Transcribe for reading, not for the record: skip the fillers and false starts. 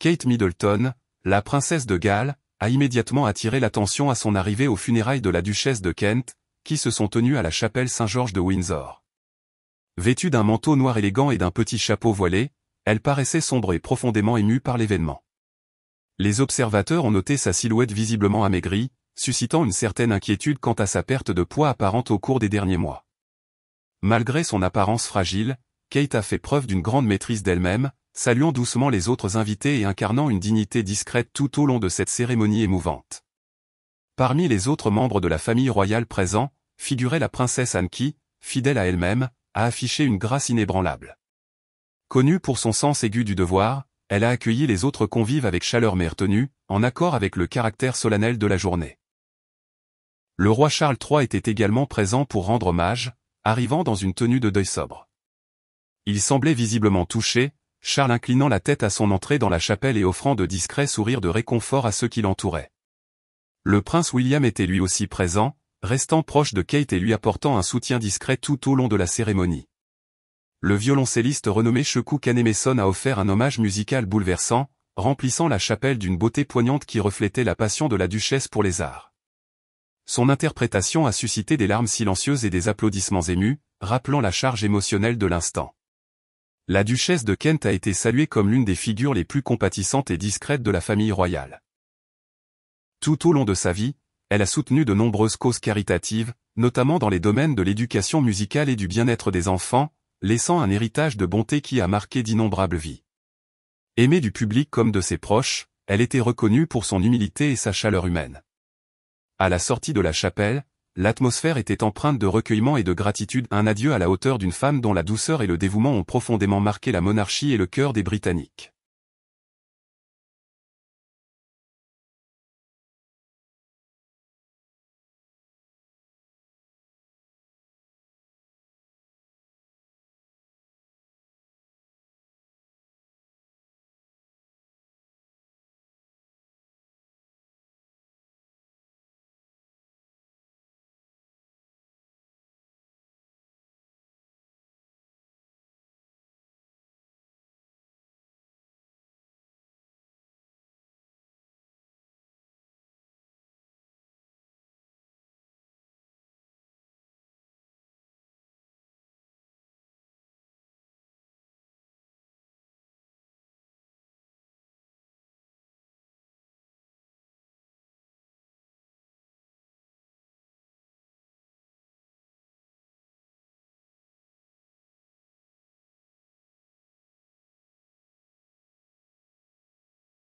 Kate Middleton, la princesse de Galles, a immédiatement attiré l'attention à son arrivée aux funérailles de la duchesse de Kent, qui se sont tenues à la chapelle Saint-Georges de Windsor. Vêtue d'un manteau noir élégant et d'un petit chapeau voilé, elle paraissait sombre et profondément émue par l'événement. Les observateurs ont noté sa silhouette visiblement amaigrie, suscitant une certaine inquiétude quant à sa perte de poids apparente au cours des derniers mois. Malgré son apparence fragile, Kate a fait preuve d'une grande maîtrise d'elle-même, saluant doucement les autres invités et incarnant une dignité discrète tout au long de cette cérémonie émouvante. Parmi les autres membres de la famille royale présents, figurait la princesse Anne qui, fidèle à elle-même, a affiché une grâce inébranlable. Connue pour son sens aigu du devoir, elle a accueilli les autres convives avec chaleur mais retenue, en accord avec le caractère solennel de la journée. Le roi Charles III était également présent pour rendre hommage, arrivant dans une tenue de deuil sobre. Il semblait visiblement touché, Charles inclinant la tête à son entrée dans la chapelle et offrant de discrets sourires de réconfort à ceux qui l'entouraient. Le prince William était lui aussi présent, restant proche de Kate et lui apportant un soutien discret tout au long de la cérémonie. Le violoncelliste renommé Sheku Kanemason a offert un hommage musical bouleversant, remplissant la chapelle d'une beauté poignante qui reflétait la passion de la duchesse pour les arts. Son interprétation a suscité des larmes silencieuses et des applaudissements émus, rappelant la charge émotionnelle de l'instant. La duchesse de Kent a été saluée comme l'une des figures les plus compatissantes et discrètes de la famille royale. Tout au long de sa vie, elle a soutenu de nombreuses causes caritatives, notamment dans les domaines de l'éducation musicale et du bien-être des enfants, laissant un héritage de bonté qui a marqué d'innombrables vies. Aimée du public comme de ses proches, elle était reconnue pour son humilité et sa chaleur humaine. À la sortie de la chapelle, l'atmosphère était empreinte de recueillement et de gratitude, un adieu à la hauteur d'une femme dont la douceur et le dévouement ont profondément marqué la monarchie et le cœur des Britanniques.